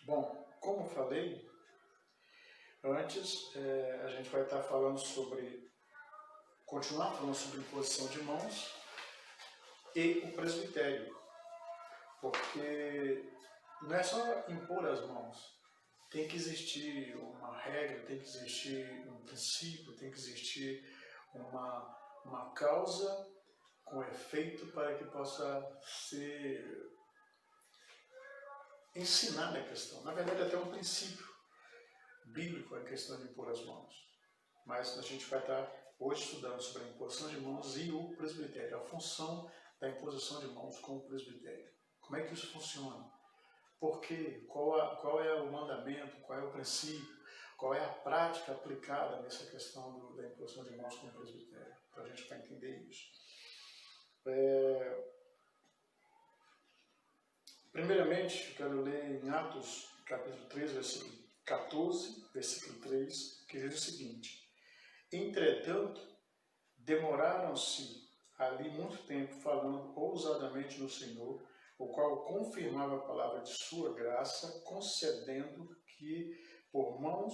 Bom, como eu falei antes, a gente vai estar falando continuar falando sobre imposição de mãos e o presbitério, porque não é só impor as mãos, tem que existir uma regra, tem que existir um princípio, tem que existir uma causa com efeito para que possa ser ensinada a questão. Na verdade, até um princípio bíblico a questão de impor as mãos. Mas a gente vai estar hoje estudando sobre a imposição de mãos e o presbitério, a função da imposição de mãos com o presbitério. Como é que isso funciona? Por quê? Qual é o mandamento? Qual é o princípio? Qual é a prática aplicada nessa questão da imposição de mãos com o presbitério? Para a gente entender isso. Primeiramente, eu quero ler em Atos, capítulo 3, versículo 14, versículo 3, que diz o seguinte: Entretanto, demoraram-se ali muito tempo falando ousadamente no Senhor, o qual confirmava a palavra de sua graça, concedendo que por mãos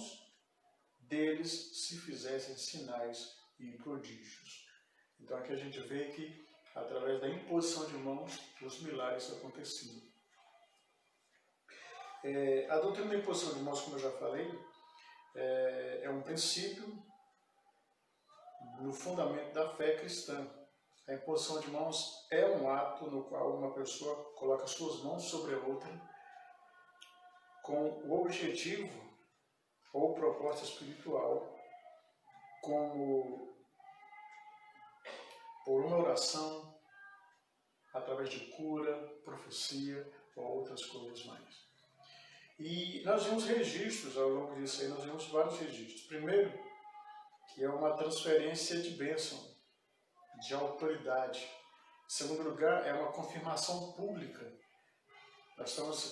deles se fizessem sinais e prodígios. Então aqui a gente vê que através da imposição de mãos os milagres aconteciam. A doutrina da imposição de mãos, como eu já falei, é um princípio no fundamento da fé cristã. A imposição de mãos é um ato no qual uma pessoa coloca suas mãos sobre a outra com o objetivo ou proposta espiritual, como por uma oração, através de cura, profecia ou outras coisas mais. E nós vimos registros ao longo disso aí, nós vimos vários registros. Primeiro, que é uma transferência de bênção, de autoridade. Em segundo lugar, é uma confirmação pública.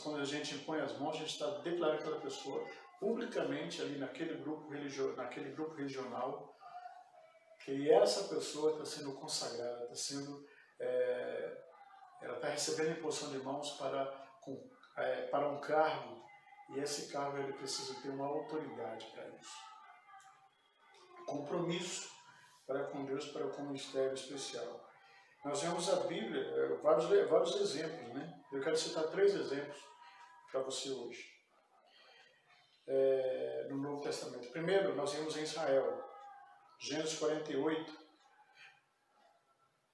Quando a gente impõe as mãos, a gente está declarando aquela pessoa publicamente ali naquele grupo regional, que essa pessoa está sendo consagrada, ela está recebendo a imposição de mãos para um cargo, e esse cargo ele precisa ter uma autoridade para isso. Compromisso para com Deus, para com o ministério especial. Nós vemos a Bíblia, vários exemplos, né? Eu quero citar 3 exemplos para você hoje, no Novo Testamento. Primeiro, nós vemos em Israel, Gênesis 48,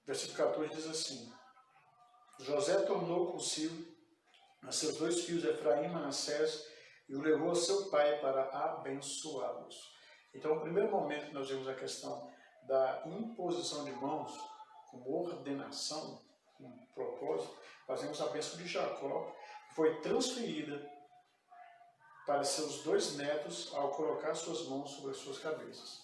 versículo 14 diz assim: José tornou consigo a seus 2 filhos, Efraim e Manassés, e o levou a seu pai para abençoá-los. Então, o primeiro momento que nós vemos a questão da imposição de mãos, como ordenação, com propósito, nós vemos a bênção de Jacó, que foi transferida para seus 2 netos ao colocar suas mãos sobre as suas cabeças.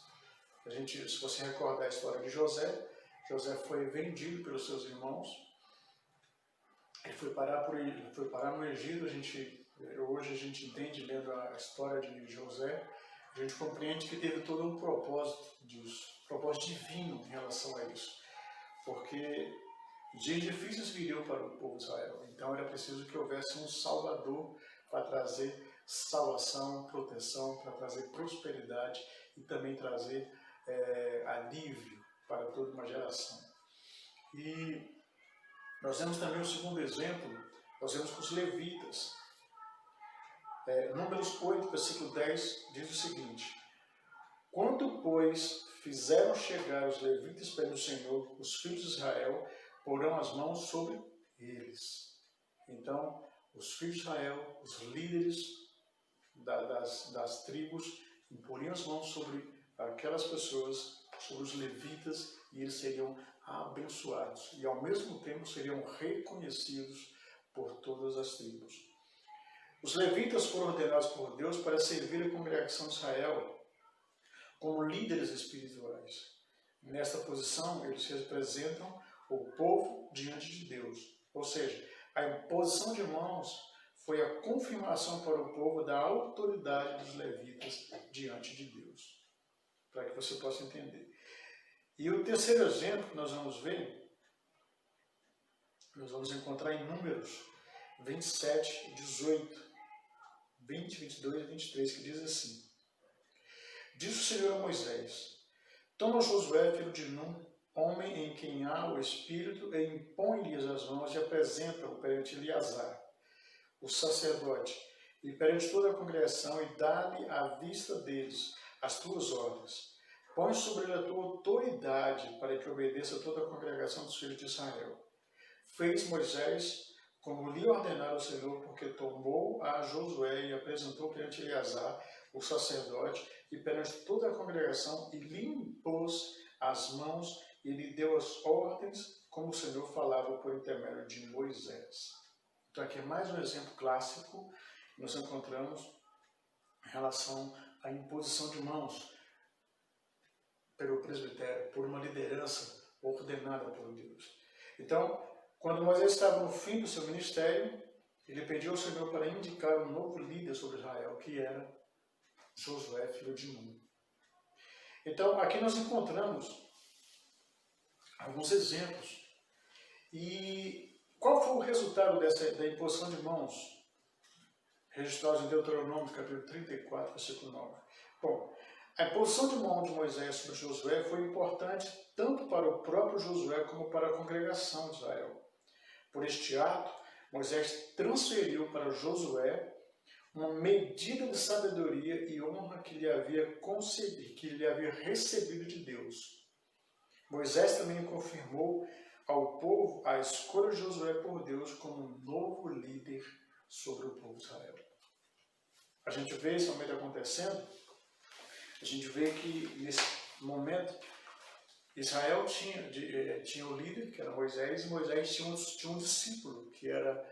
Se você recordar a história de José, José foi vendido pelos seus irmãos, ele foi parar no Egito. Hoje a gente entende, lendo a história de José, a gente compreende que teve todo um propósito divino em relação a isso, porque dias difíceis viriam para o povo de Israel, então era preciso que houvesse um Salvador para trazer salvação, proteção, para trazer prosperidade e também trazer alívio para toda uma geração. E nós vemos também o segundo exemplo, nós vemos com os levitas. Números 8, versículo 10, diz o seguinte: Quando, pois, fizeram chegar os levitas perante o Senhor, os filhos de Israel porão as mãos sobre eles. Então, os filhos de Israel, os líderes das tribos, imporiam as mãos sobre aquelas pessoas, sobre os levitas, e eles seriam abençoados. E, ao mesmo tempo, seriam reconhecidos por todas as tribos. Os levitas foram ordenados por Deus para servir a congregação de Israel como líderes espirituais. Nesta posição, eles representam o povo diante de Deus. Ou seja, a imposição de mãos foi a confirmação para o povo da autoridade dos levitas diante de Deus. Para que você possa entender. E o terceiro exemplo que nós vamos ver, nós vamos encontrar em Números 27, 18. 20, 22 e 23, que diz assim: Diz o Senhor a Moisés: Toma Josué, filho de Num, homem em quem há o Espírito, e impõe-lhes as mãos e apresenta-o perante Eleazar, o sacerdote, e perante toda a congregação, e dá-lhe à vista deles as tuas ordens. Põe sobre ele a tua autoridade, para que obedeça toda a congregação dos filhos de Israel. Fez Moisés como lhe ordenara o Senhor, porque tomou a Josué e apresentou perante Eleazar, o sacerdote, e perante toda a congregação, e lhe impôs as mãos, e lhe deu as ordens, como o Senhor falava por intermédio de Moisés. Então aqui é mais um exemplo clássico que nós encontramos em relação à imposição de mãos pelo presbitério, por uma liderança ordenada por Deus. Então, quando Moisés estava no fim do seu ministério, ele pediu ao Senhor para indicar um novo líder sobre Israel, que era Josué, filho de Num. Então, aqui nós encontramos alguns exemplos. E qual foi o resultado da imposição de mãos, registrados em Deuteronômio, capítulo 34, versículo 9? Bom, a imposição de mão de Moisés sobre Josué foi importante tanto para o próprio Josué como para a congregação de Israel. Por este ato, Moisés transferiu para Josué uma medida de sabedoria e honra que lhe havia concedido, que lhe havia recebido de Deus. Moisés também confirmou ao povo a escolha de Josué por Deus como um novo líder sobre o povo de Israel. A gente vê esse momento acontecendo, a gente vê que nesse momento Israel tinha o líder, que era Moisés, e Moisés tinha um discípulo, que era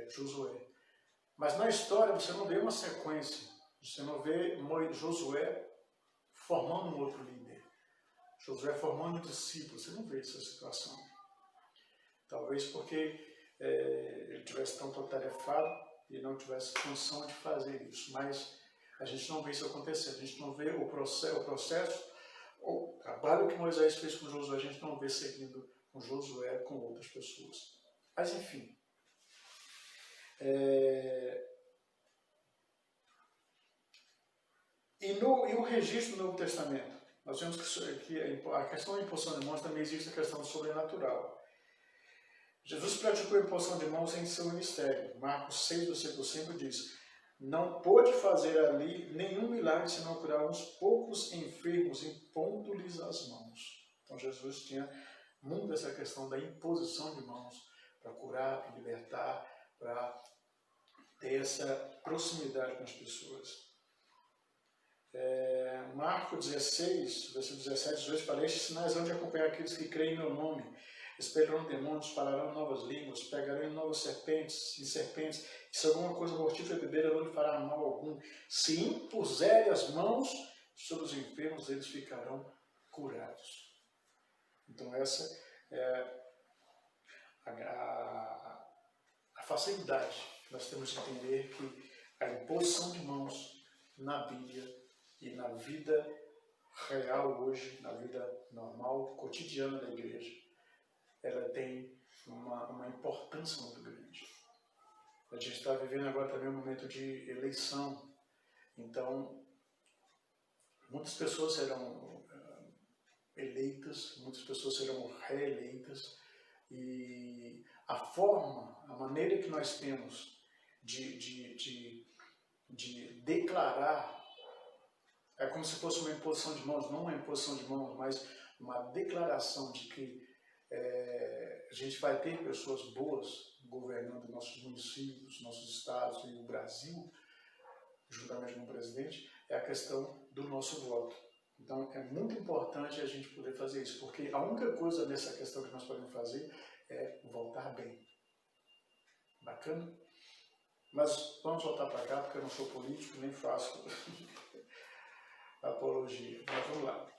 Josué. Mas na história você não vê uma sequência, você não vê Josué formando um outro líder, Josué formando um discípulo, você não vê essa situação. Talvez porque ele tivesse tão atarefado e não tivesse condição de fazer isso, mas a gente não vê isso acontecer, a gente não vê o processo, o trabalho que Moisés fez com Josué, a gente não vê seguindo com Josué, com outras pessoas. Mas enfim, e o registro do Novo Testamento, nós vemos que a questão da imposição de mãos também existe a questão do sobrenatural. Jesus praticou a imposição de mãos em seu ministério. Marcos 6, versículo 5 diz: Não pôde fazer ali nenhum milagre senão curar uns poucos enfermos, impondo-lhes as mãos. Então Jesus tinha muito essa questão da imposição de mãos para curar, para libertar, para ter essa proximidade com as pessoas. Marcos 16, versículo 17, 18, fala: Estes sinais hão de acompanhar aqueles que creem em meu nome. Expelirão demônios, falarão novas línguas, pegarão em novas serpentes, e se alguma coisa mortífera beber, não lhe fará mal algum. Se impuserem as mãos sobre os enfermos, eles ficarão curados. Então essa é a facilidade que nós temos de entender que a imposição de mãos na Bíblia e na vida real hoje, na vida normal, cotidiana da igreja, ela tem uma importância muito grande. A gente está vivendo agora também um momento de eleição, então muitas pessoas serão eleitas, muitas pessoas serão reeleitas, e a maneira que nós temos de declarar, é como se fosse uma imposição de mãos, não uma imposição de mãos, mas uma declaração de que a gente vai ter pessoas boas governando nossos municípios, nossos estados e o Brasil, juntamente com o presidente, é a questão do nosso voto. Então é muito importante a gente poder fazer isso, porque a única coisa nessa questão que nós podemos fazer é votar bem. Bacana? Mas vamos voltar para cá, porque eu não sou político, nem faço apologia. Mas vamos lá.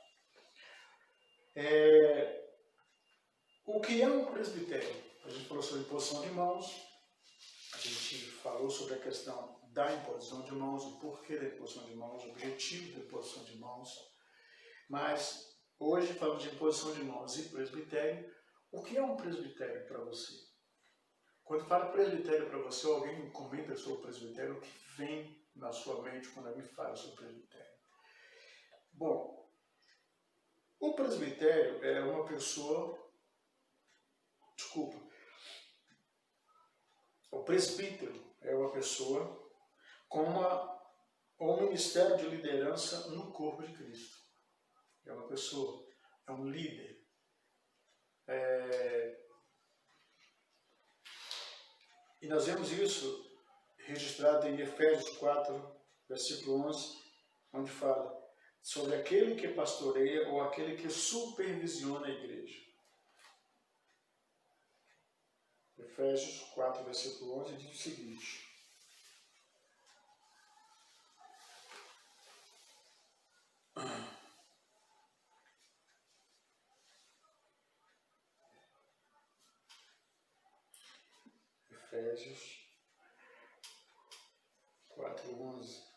O que é um presbitério? A gente falou sobre imposição de mãos, a gente falou sobre a questão da imposição de mãos, o porquê da imposição de mãos, o objetivo da imposição de mãos. Mas hoje falamos de imposição de mãos e presbitério. O que é um presbitério para você? Quando fala presbitério para você, alguém comenta sobre o presbitério, o que vem na sua mente quando alguém fala sobre presbitério? Bom, o presbitério é uma pessoa, o presbítero é uma pessoa com um ministério de liderança no corpo de Cristo. É uma pessoa, é um líder. E nós vemos isso registrado em Efésios 4, versículo 11, onde fala sobre aquele que pastoreia ou aquele que supervisiona a igreja. Efésios 4, versículo 11 diz o seguinte: Efésios 4, 11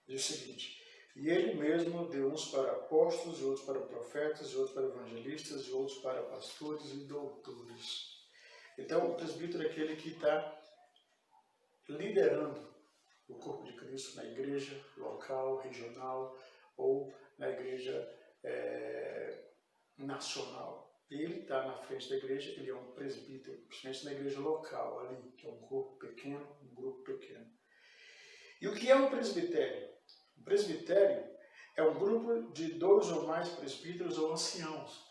diz o seguinte: e ele mesmo deu uns para apóstolos, e outros para profetas, e outros para evangelistas, e outros para pastores e doutores. Então, o presbítero é aquele que está liderando o corpo de Cristo na igreja local, regional ou na igreja nacional. Ele está na frente da igreja, ele é um presbítero, principalmente na igreja local ali, que é um corpo pequeno, um grupo pequeno. E o que é um presbitério? O presbitério é um grupo de 2 ou mais presbíteros ou anciãos,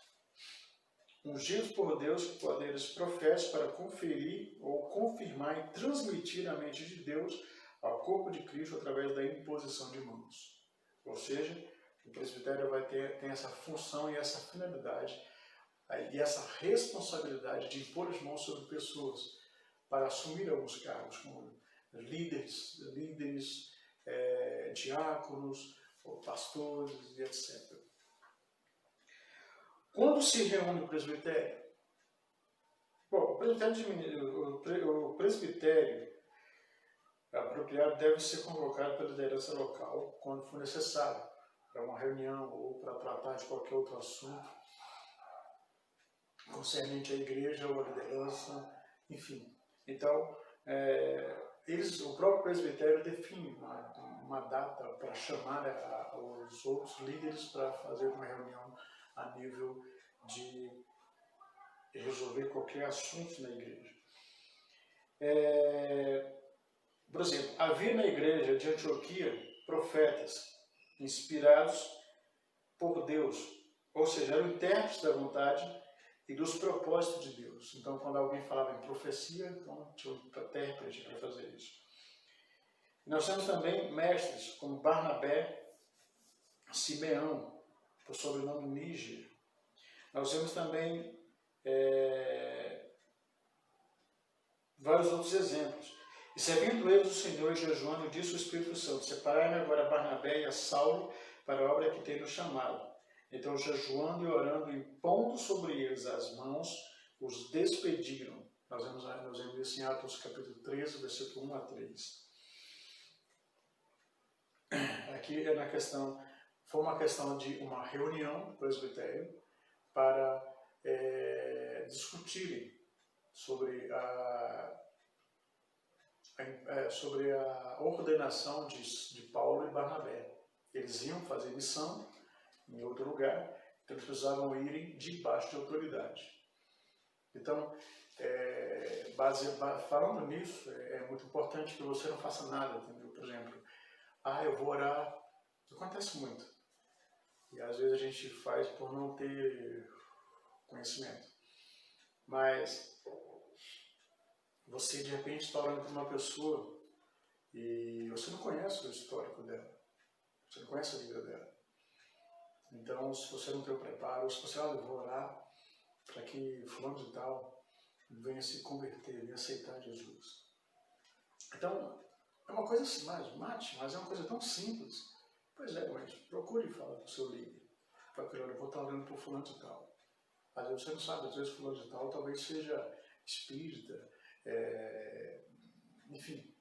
ungidos por Deus com poderes proféticos para conferir ou confirmar e transmitir a mente de Deus ao corpo de Cristo através da imposição de mãos. Ou seja, o presbitério tem essa função e essa finalidade e essa responsabilidade de impor as mãos sobre pessoas para assumir alguns cargos, como líderes, diáconos, pastores e etc. Quando se reúne o presbitério? Bom, o presbitério apropriado deve ser convocado pela liderança local quando for necessário, para uma reunião ou para tratar de qualquer outro assunto concernente à igreja ou à liderança, enfim. Então, o próprio presbitério define uma data para chamar os outros líderes para fazer uma reunião a nível de resolver qualquer assunto na igreja. Por exemplo, havia na igreja de Antioquia profetas inspirados por Deus, ou seja, eram intérpretes da vontade e dos propósitos de Deus. Então, quando alguém falava em profecia, então tinha um intérprete para fazer isso. Nós temos também mestres como Barnabé, Simeão, por sobrenome Níger. Nós temos também vários outros exemplos. E servindo eles o Senhor e jejuando, disse o Espírito Santo: separai-me agora Barnabé e a Saulo para a obra que tenho chamado. Então, jejuando e orando, impondo sobre eles as mãos, os despediram. Nós vemos isso em Atos capítulo 13, versículo 1 a 3. Aqui foi uma questão de uma reunião presbitério para discutirem sobre a ordenação de Paulo e Barnabé. Eles iam fazer missão em outro lugar, então eles precisavam ir debaixo de autoridade. Então, falando nisso, é muito importante que você não faça nada, entendeu? Por exemplo, eu vou orar. Isso acontece muito. E às vezes a gente faz por não ter conhecimento. Mas você de repente está orando por uma pessoa e você não conhece o histórico dela. Você não conhece a vida dela. Então, se você não tem o preparo, se você eu vou orar para que fulano de tal venha se converter, venha aceitar Jesus. Então, é uma coisa assim, mas é uma coisa tão simples. Pois é, mas procure falar com o seu líder. Fala, eu vou estar orando por fulano de tal. Às vezes você não sabe, às vezes fulano de tal talvez seja espírita, enfim,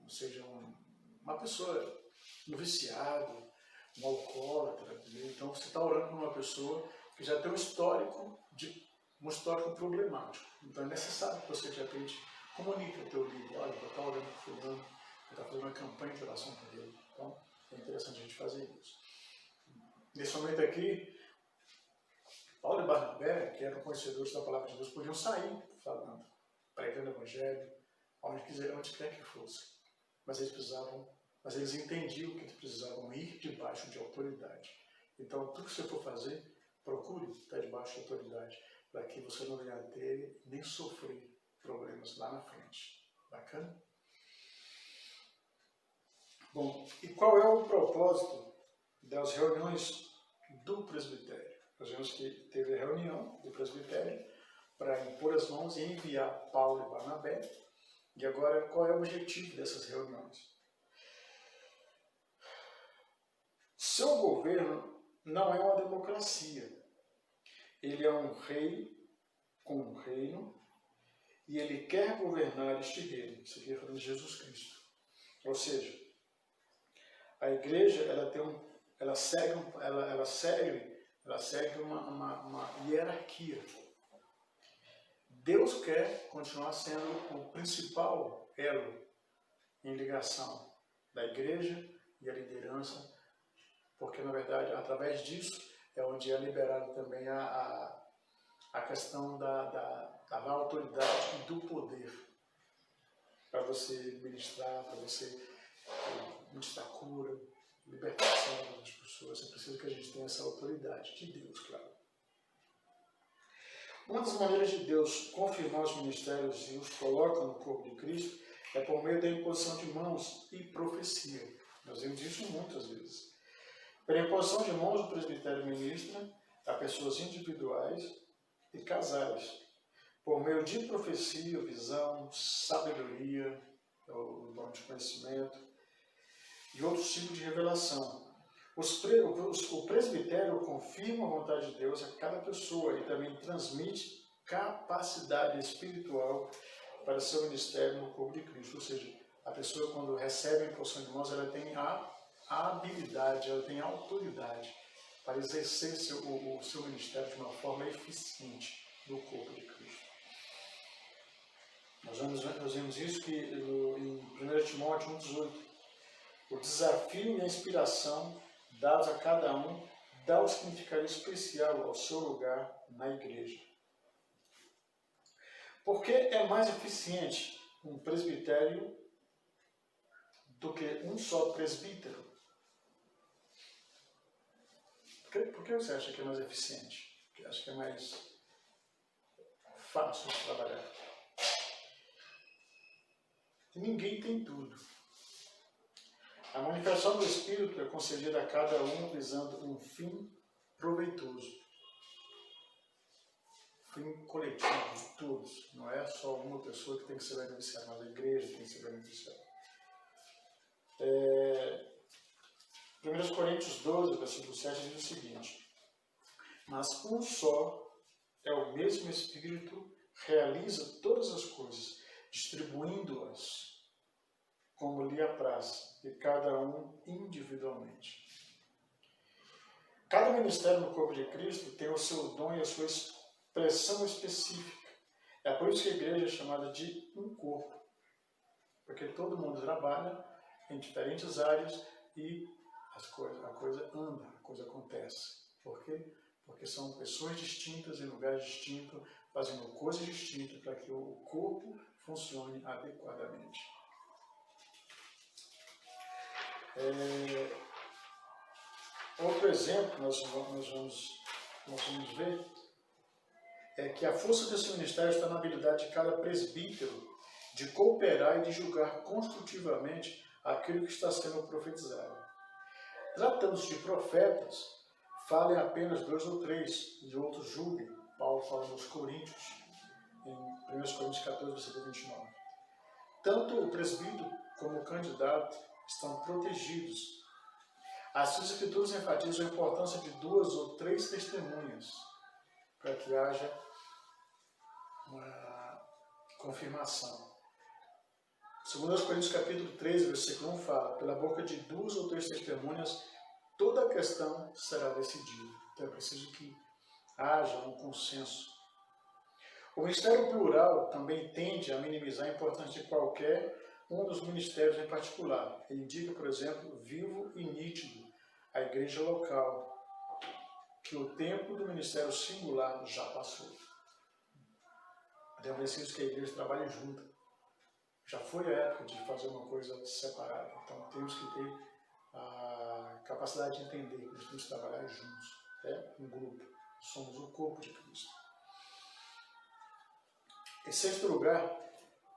seja uma pessoa, um viciado, um alcoólatra. Então você está orando por uma pessoa que já tem um histórico de um histórico problemático. Então é necessário que você, de repente, comunique ao teu líder, olha, eu estou olhando para o fulano, eu estou fazendo uma campanha de oração por ele. Então é interessante a gente fazer isso. Nesse momento aqui, Paulo e Barnabé, que eram conhecedores da palavra de Deus, podiam sair falando, pregando o evangelho, onde quer que fosse. Mas eles entendiam que eles precisavam ir debaixo de autoridade. Então, tudo que você for fazer, procure estar debaixo de autoridade, para que você não venha a ter nem sofrer problemas lá na frente. Bacana? Bom, e qual é o propósito das reuniões do presbitério? Nós vemos que teve a reunião do presbitério para impor as mãos e enviar Paulo e Barnabé. E agora, qual é o objetivo dessas reuniões? Seu governo não é uma democracia. Ele é um rei com um reino e ele quer governar este reino. Isso aqui é falando de Jesus Cristo. Ou seja, a igreja ela segue uma hierarquia. Deus quer continuar sendo o principal elo em ligação da igreja e a liderança, porque, na verdade, através disso é onde é liberado também a questão da autoridade e do poder para você ministrar, para você ministrar cura, libertação das pessoas. É preciso que a gente tenha essa autoridade de Deus, claro. Uma das maneiras de Deus confirmar os ministérios e os coloca no corpo de Cristo é por meio da imposição de mãos e profecia. Nós vemos isso muitas vezes. Pela imposição de mãos, o presbitério ministra a pessoas individuais e casais, por meio de profecia, visão, sabedoria, o dom de conhecimento e outros tipos de revelação. O presbitério confirma a vontade de Deus a cada pessoa e também transmite capacidade espiritual para seu ministério no corpo de Cristo. Ou seja, a pessoa, quando recebe a imposição de mãos, ela tem a habilidade, ela tem a autoridade para exercer o seu ministério de uma forma eficiente no corpo de Cristo. Nós vemos isso que em 1 Timóteo 1,18. O desafio e a inspiração dados a cada um dá um significado especial ao seu lugar na igreja. Porque é mais eficiente um presbitério do que um só presbítero? Por que você acha que é mais eficiente? Porque acha que é mais fácil de trabalhar? Ninguém tem tudo. A manifestação do Espírito é concedida a cada um visando um fim proveitoso. Fim coletivo de todos. Não é só uma pessoa que tem que ser beneficiada, mas a igreja tem que ser beneficiada. 1 Coríntios 12, versículo 7 diz o seguinte: mas um só é o mesmo Espírito, realiza todas as coisas, distribuindo-as como lhe apraz, e cada um individualmente. Cada ministério no corpo de Cristo tem o seu dom e a sua expressão específica. É por isso que a igreja é chamada de um corpo, porque todo mundo trabalha em diferentes áreas e a coisa anda, a coisa acontece. Por quê? Porque são pessoas distintas em lugares distintos, fazendo coisas distintas para que o corpo funcione adequadamente. Outro exemplo que nós vamos ver é que a força desse ministério está na habilidade de cada presbítero de cooperar e de julgar construtivamente aquilo que está sendo profetizado. Tratando-se de profetas, falem apenas 2 ou 3 e outros julguem. Paulo fala nos Coríntios, em 1 Coríntios 14, versículo 29. Tanto o presbítero como o candidato estão protegidos. As Escrituras enfatizam a importância de 2 ou 3 testemunhas para que haja uma confirmação. 2 Coríntios capítulo 13, versículo 1 fala: pela boca de 2 ou 3 testemunhas toda a questão será decidida. Então é preciso que haja um consenso O ministério plural também tende a minimizar a importância de qualquer um dos ministérios em particular. Ele indica, por exemplo, vivo e nítido a igreja local, que o tempo do ministério singular já passou. É preciso que a igreja trabalhe junta. Já foi a época de fazer uma coisa separada. Então temos que ter a capacidade de entender que nós temos que trabalhar juntos. É um grupo. Somos o corpo de Cristo. Em sexto lugar,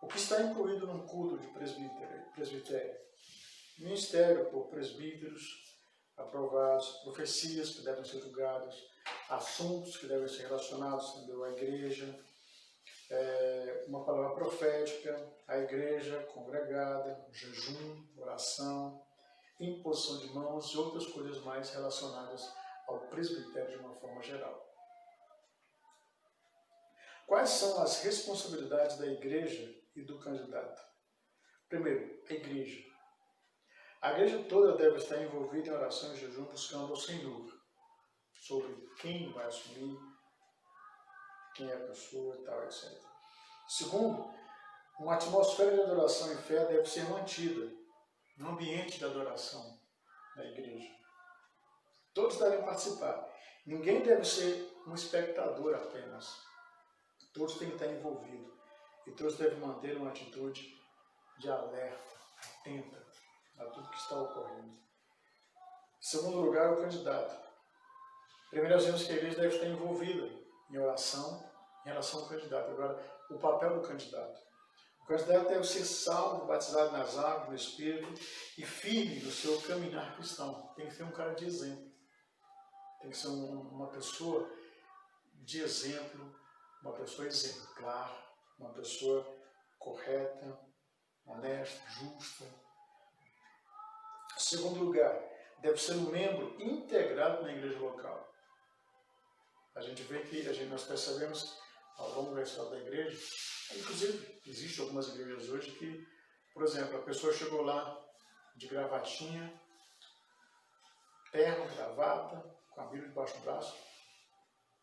o que está incluído num culto de presbitério? Ministério por presbíteros aprovados, profecias que devem ser julgadas, assuntos que devem ser relacionados à igreja, uma palavra profética, a igreja congregada, jejum, oração, imposição de mãos e outras coisas mais relacionadas ao presbitério de uma forma geral. Quais são as responsabilidades da igreja e do candidato? Primeiro, a igreja. A igreja toda deve estar envolvida em oração e jejum buscando ao Senhor sobre quem vai assumir, quem é a pessoa e tal, etc. Segundo, uma atmosfera de adoração e fé deve ser mantida no ambiente de adoração da igreja. Todos devem participar. Ninguém deve ser um espectador apenas. Todos têm que estar envolvidos. E todos devem manter uma atitude de alerta, atenta a tudo que está ocorrendo. Em segundo lugar, o candidato. Primeiro, nós vemos que a igreja deve estar envolvida em oração em relação ao candidato. Agora, o papel do candidato. O candidato deve ser salvo, batizado nas águas, no Espírito e firme no seu caminhar cristão. Tem que ser um cara de exemplo. Tem que ser uma pessoa de exemplo, uma pessoa exemplar, uma pessoa correta, honesta, justa. Em segundo lugar, deve ser um membro integrado na igreja local. A gente vê que nós percebemos ao longo da história da igreja, inclusive existem algumas igrejas hoje que, por exemplo, a pessoa chegou lá de gravatinha, terno, gravata, com a Bíblia debaixo do braço.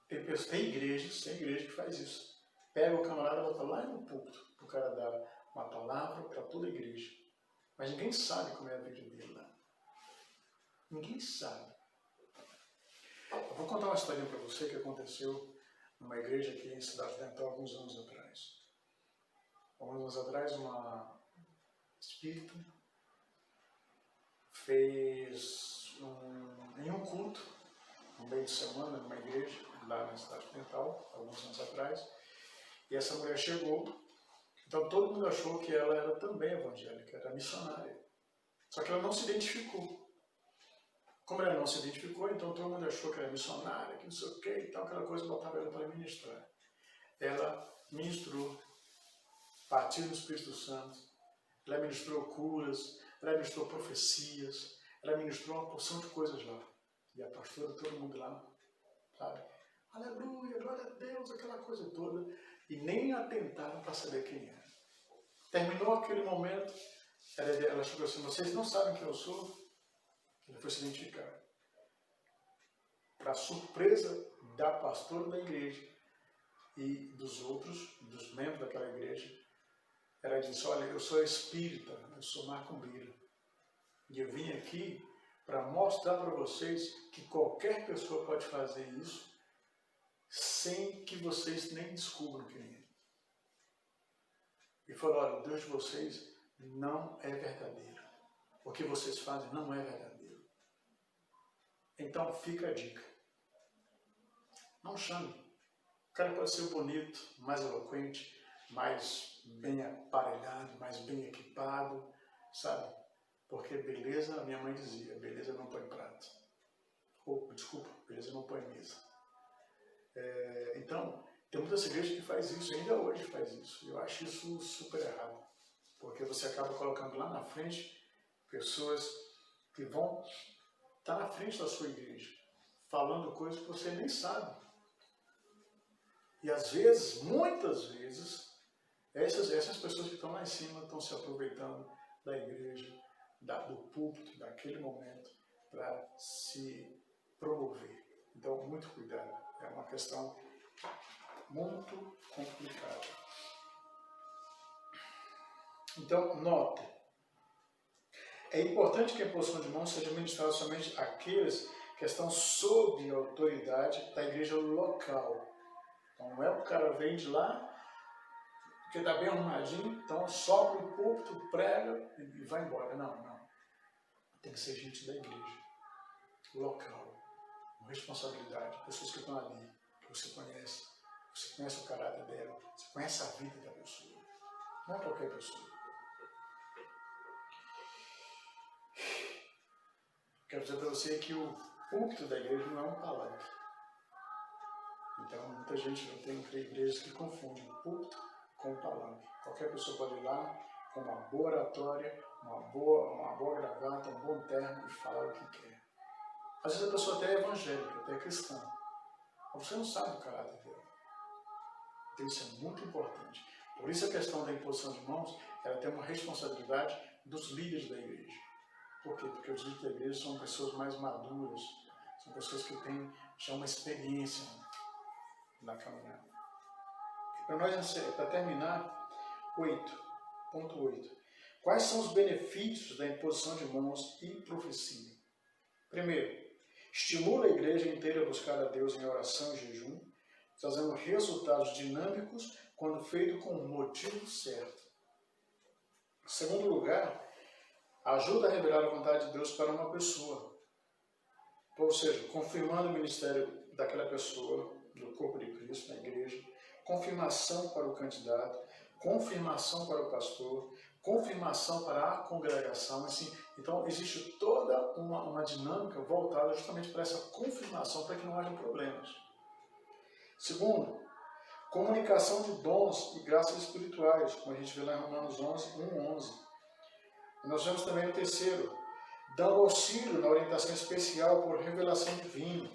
Tem igrejas que faz isso. Pega o camarada e bota lá no púlpito, para o cara dar uma palavra para toda a igreja. Mas ninguém sabe como é a vida dele lá. Ninguém sabe. Eu vou contar uma historinha para você que aconteceu numa igreja aqui em Cidade Dental alguns anos atrás. Alguns anos atrás, uma espírita fez em um culto, no meio de semana, numa igreja, lá na Cidade Dental, alguns anos atrás, e essa mulher chegou, então todo mundo achou que ela era também evangélica, era missionária. Só que ela não se identificou. Como ela não se identificou, então todo mundo achou que era missionária, que não sei o que e tal, aquela coisa, botava ela para ministrar. Ela ministrou batismo no Espírito Santo, ela ministrou curas, ela ministrou profecias, ela ministrou uma porção de coisas lá. E a pastora, todo mundo lá, sabe? Aleluia, glória a Deus, aquela coisa toda. E nem atentaram para saber quem era. Terminou aquele momento, ela chegou assim, vocês não sabem quem eu sou? Ele foi se identificar. Para surpresa da pastora da igreja e dos outros, dos membros daquela igreja, ela disse, olha, eu sou espírita, eu sou macumbeira. E eu vim aqui para mostrar para vocês que qualquer pessoa pode fazer isso sem que vocês nem descubram quem é. E falou, olha, o Deus de vocês não é verdadeiro. O que vocês fazem não é verdadeiro. Então fica a dica. Não chame. O cara pode ser bonito, mais eloquente, mais bem aparelhado, mais bem equipado, sabe? Porque beleza, a minha mãe dizia, beleza não põe prato. Ou, desculpa, beleza não põe mesa. Então, tem muitas igrejas que faz isso, ainda hoje faz isso. Eu acho isso super errado. Porque você acaba colocando lá na frente pessoas que vão estar na frente da sua igreja, falando coisas que você nem sabe. E às vezes, muitas vezes, essas pessoas que estão lá em cima estão se aproveitando da igreja, do púlpito, daquele momento, para se promover. Então, muito cuidado. É uma questão muito complicado. Então, nota. É importante que a imposição de mãos seja ministrada somente àqueles que estão sob a autoridade da igreja local. Então, não é o cara vem de lá, que está bem arrumadinho, então sobe o púlpito, prega e vai embora. Não. Tem que ser gente da igreja, local, com responsabilidade, pessoas que estão ali, que você conhece o caráter dela, você conhece a vida da pessoa, não é qualquer pessoa. Quero dizer para você que o púlpito da igreja não é um palanque. Então, muita gente tem igrejas que confundem o púlpito com o palanque. Qualquer pessoa pode ir lá com uma boa oratória, uma boa gravata, um bom terno e falar o que quer. Às vezes a pessoa até é evangélica, até é cristã, mas você não sabe o caráter dela. Então isso é muito importante. Por isso a questão da imposição de mãos, ela tem uma responsabilidade dos líderes da igreja. Por quê? Porque os líderes da igreja são pessoas mais maduras, são pessoas que têm já uma experiência na caminhada. Para terminar, 8.8. Quais são os benefícios da imposição de mãos e profecia? Primeiro, estimula a igreja inteira a buscar a Deus em oração e jejum, trazendo resultados dinâmicos quando feito com o motivo certo. Em segundo lugar, ajuda a revelar a vontade de Deus para uma pessoa. Ou seja, confirmando o ministério daquela pessoa, do corpo de Cristo, na igreja, confirmação para o candidato, confirmação para o pastor, confirmação para a congregação. Assim, então, existe toda uma dinâmica voltada justamente para essa confirmação, para que não haja problemas. Segundo, comunicação de dons e graças espirituais, como a gente vê lá em Romanos 1:11. Nós vemos também o terceiro, dando auxílio na orientação especial por revelação divina.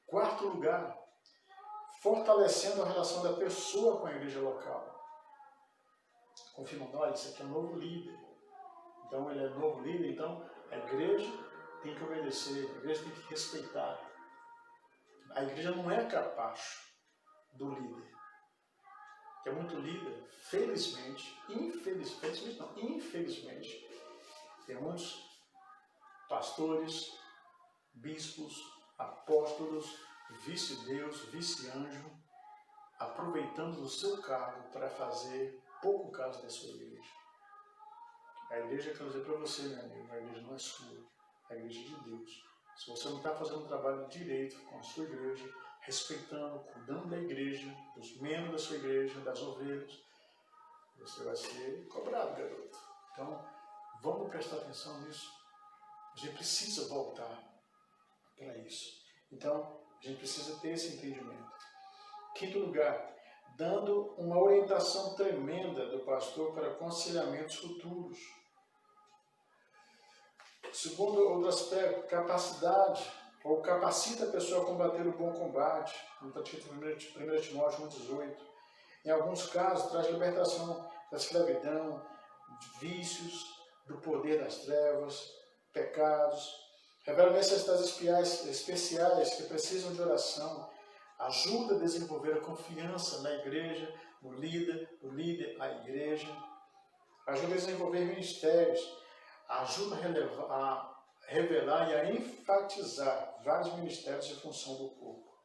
Quarto lugar, fortalecendo a relação da pessoa com a igreja local. Confirmando, olha, isso aqui é um novo líder. Então ele é novo líder, então a igreja tem que obedecer, a igreja tem que respeitar. A igreja não é capacho do líder. Que é muito líder, infelizmente, tem muitos pastores, bispos, apóstolos, vice-deus, vice-anjo, aproveitando do seu cargo para fazer pouco caso da sua igreja. A igreja, quero dizer para você, meu amigo, a igreja não é sua, é a igreja de Deus. Se você não está fazendo um trabalho direito com a sua igreja, respeitando, cuidando da igreja, dos membros da sua igreja, das ovelhas, você vai ser cobrado, garoto. Então, vamos prestar atenção nisso. A gente precisa voltar para isso. Então, a gente precisa ter esse entendimento. Quinto lugar, dando uma orientação tremenda do pastor para aconselhamentos futuros. Segundo outro aspecto, capacidade, ou capacita a pessoa a combater o bom combate, como está escrito em 1 Timóteo 1:18. Em alguns casos, traz libertação da escravidão, de vícios, do poder das trevas, pecados, revela necessidades especiais que precisam de oração, ajuda a desenvolver a confiança na igreja, no líder, a igreja, ajuda a desenvolver ministérios, ajuda a revelar e a enfatizar vários ministérios e função do corpo.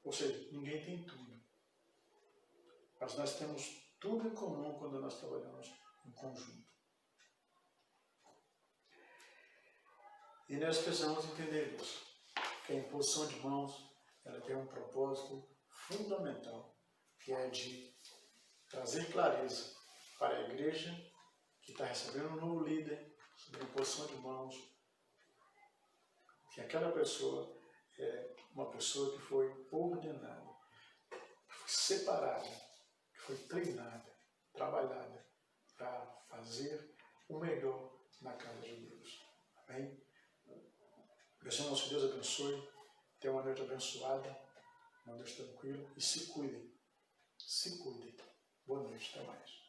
Ou seja, ninguém tem tudo, mas nós temos tudo em comum quando nós trabalhamos em conjunto. E nós precisamos entender isso, que a imposição de mãos ela tem um propósito fundamental, que é de trazer clareza para a igreja que está recebendo um novo líder sobre a imposição de mãos, que aquela pessoa é uma pessoa que foi ordenada, que foi separada, que foi treinada, trabalhada para fazer o melhor na casa de Deus. Amém? Peçamos que Deus abençoe, tenha uma noite abençoada, uma noite tranquila e se cuidem. Se cuidem. Boa noite, até mais.